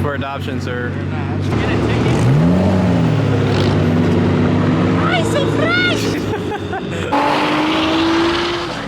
for adoption, sir. I'm so fresh! Alright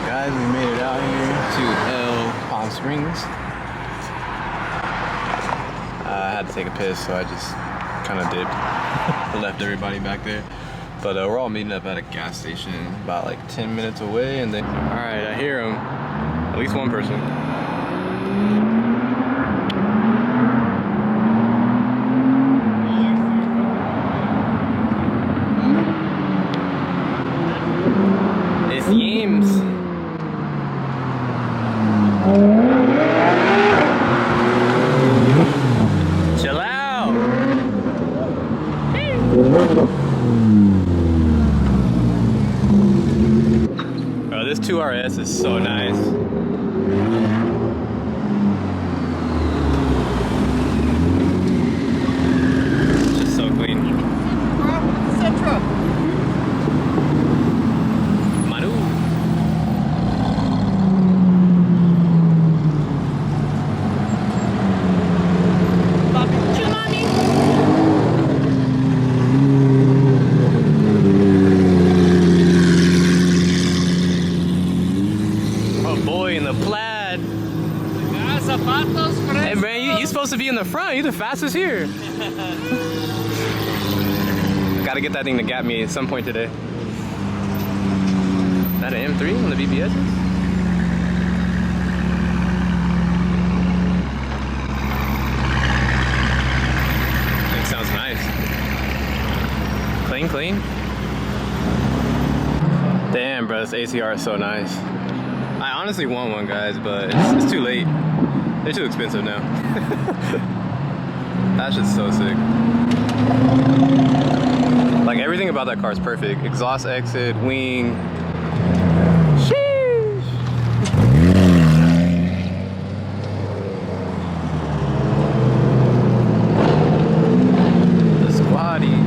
guys, we made it out here to Palm Springs. I had to take a piss, so I just kind of dipped. Left everybody back there. But we're all meeting up at a gas station about like 10 minutes away, and then... Alright, I hear them. At least one person. It's Yames. Chill out. Bro, this 2RS is so nice. It's just so clean. Manu. Oh boy, in the Plaid. Hey man, you supposed to be in the front. You're the fastest here. Gotta get that thing to gap me at some point today. Is that an M3 on the BBS? That sounds nice. Clean, clean. Damn, bro, this ACR is so nice. I honestly want one, guys, but it's too late. They're too expensive now. That shit's so sick. Like, everything about that car is perfect. Exhaust exit, wing. Sheesh. The squatty.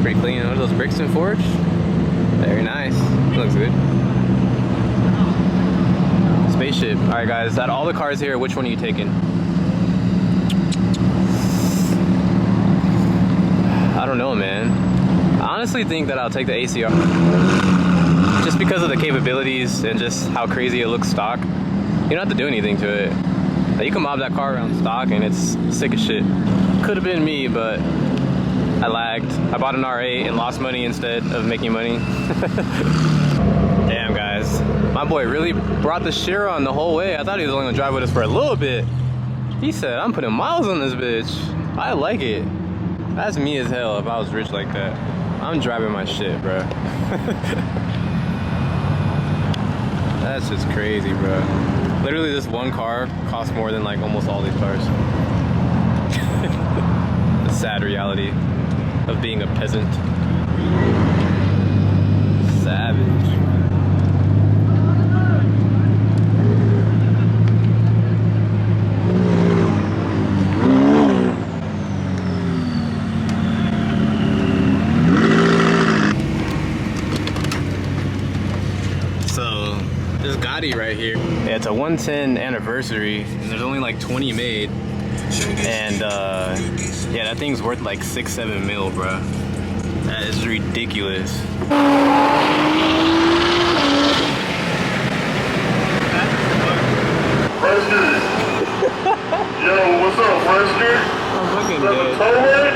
Pretty clean. What are those bricks and forged? Very nice. Looks good. Spaceship. Alright guys, out of all the cars here, which one are you taking? I don't know, man. I honestly think that I'll take the ACR. Just because of the capabilities and just how crazy it looks stock. You don't have to do anything to it. Like, you can mob that car around stock and it's sick as shit. Could have been me, but I lagged. I bought an R8 and lost money instead of making money. Damn, guys. My boy really brought the share on the whole way. I thought he was only gonna drive with us for a little bit. He said, I'm putting miles on this bitch. I like it. That's me as hell if I was rich like that. I'm driving my shit, bro. That's just crazy, bro. Literally, this one car costs more than like almost all these cars. The sad reality of being a peasant. Savage. So, this Gotti right here, yeah, it's a 110 anniversary, and there's only like 20 made. And yeah, that thing's worth like 6-7 mil, bro. That is ridiculous. Yo, what's up, Fresher? I'm fucking dead.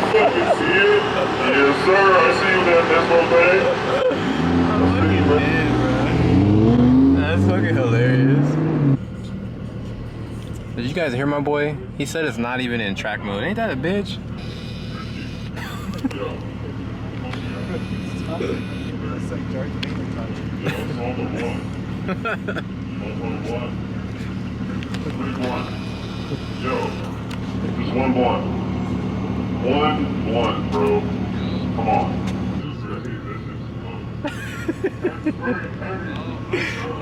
Fucking see it? Yes, sir. I see you, that Nesmo thing. I'm fucking dead, bro. That's fucking hilarious. Did you guys hear my boy? He said it's not even in track mode. Ain't that a bitch? Yo, just 1-1. 1-1, bro. Come on.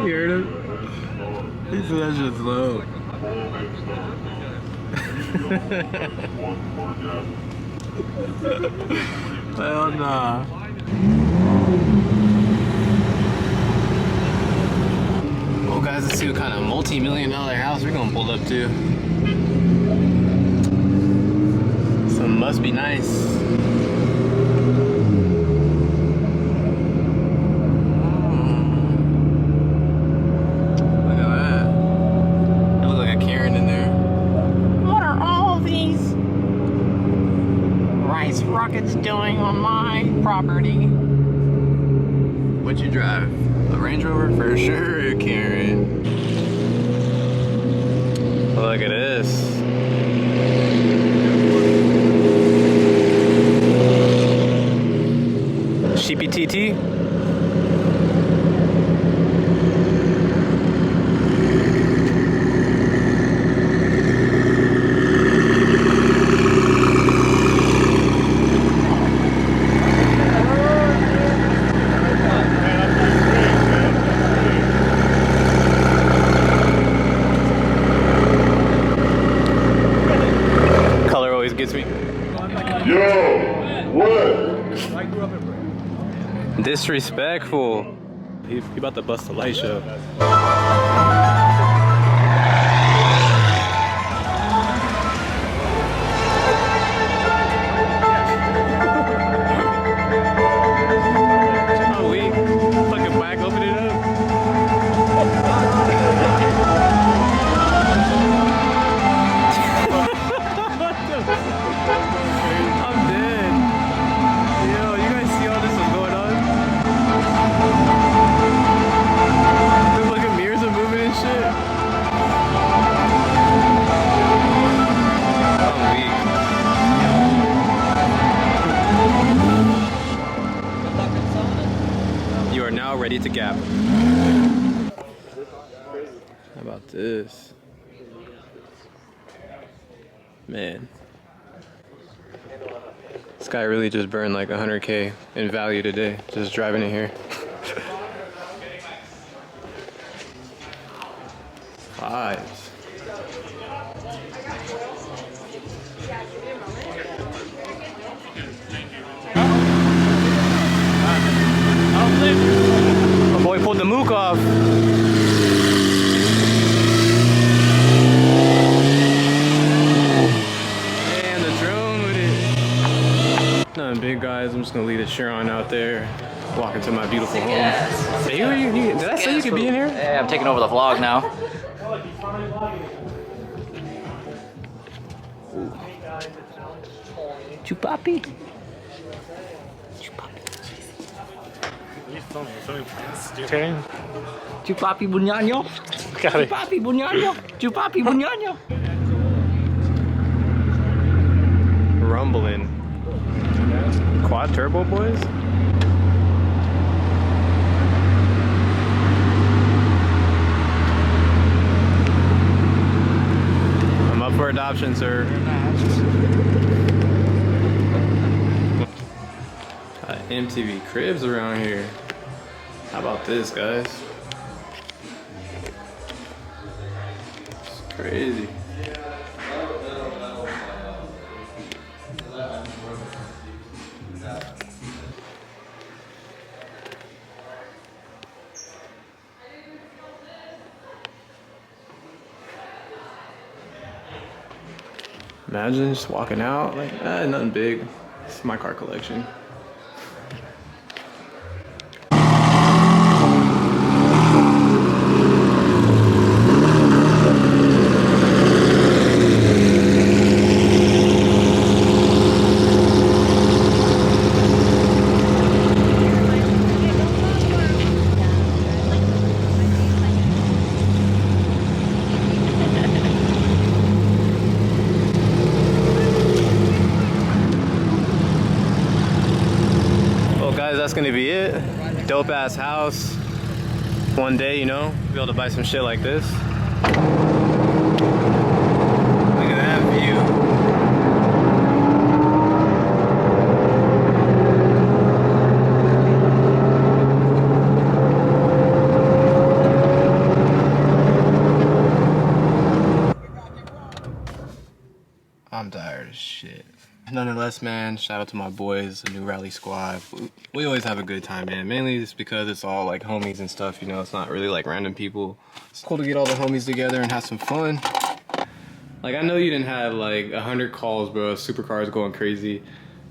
You heard him? He said that shit's low. Hell nah. Well guys, let's see what kind of multi-million-dollar house we're gonna pull up to. Some must be nice. Look at that. It looks like a Karen in there. What are all these rice rockets doing on my property? What'd you drive? A Range Rover? For sure, Karen. Look at this. Sheepy TT. Color always gets me. Yo, what? Disrespectful. He about to bust the light show. Oh, we fucking back open it up. I'm dead. Yo, you guys see all this is going on? Look like mirrors are moving and shit. I'm weak. You are now ready to gap. How about this? Man. This guy really just burned like 100K in value today, just driving it here. Fives. My boy pulled the mook off. And the drone with it. Nothing big, guys. I'm just gonna leave the Chiron out there. Walk into my beautiful home. Hey, did I say you could be in here? Yeah, I'm taking over the vlog now. Chupapi. Chupapi bunyanyo. Chupapi bunyanyo. Chupapi bunyanyo. Rumbling. Quad turbo, boys? I'm up for adoption, sir. MTV cribs around here. How about this, guys? It's crazy. Imagine just walking out like, nothing big. It's my car collection. gonna be it. Dope ass house. One day, you know, be able to buy some shit like this. Look at that view. I'm tired as shit. Nonetheless, man, shout out to my boys, the new rally squad. We always have a good time, man. Mainly just because it's all like homies and stuff, you know, it's not really like random people. It's cool to get all the homies together and have some fun. Like, I know you didn't have like 100 calls, bro, supercars going crazy.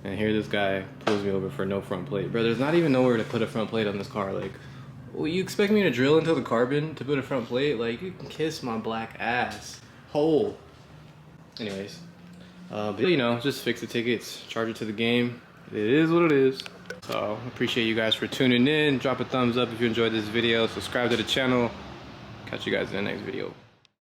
And here this guy pulls me over for no front plate. Bro, there's not even nowhere to put a front plate on this car. Like, well, you expect me to drill into the carbon to put a front plate? Like, you can kiss my black ass hole. Anyways. But you know, just fix the tickets, charge it to the game. It is what it is. So appreciate you guys for tuning in. Drop a thumbs up if you enjoyed this video. Subscribe to the channel. Catch you guys in the next video.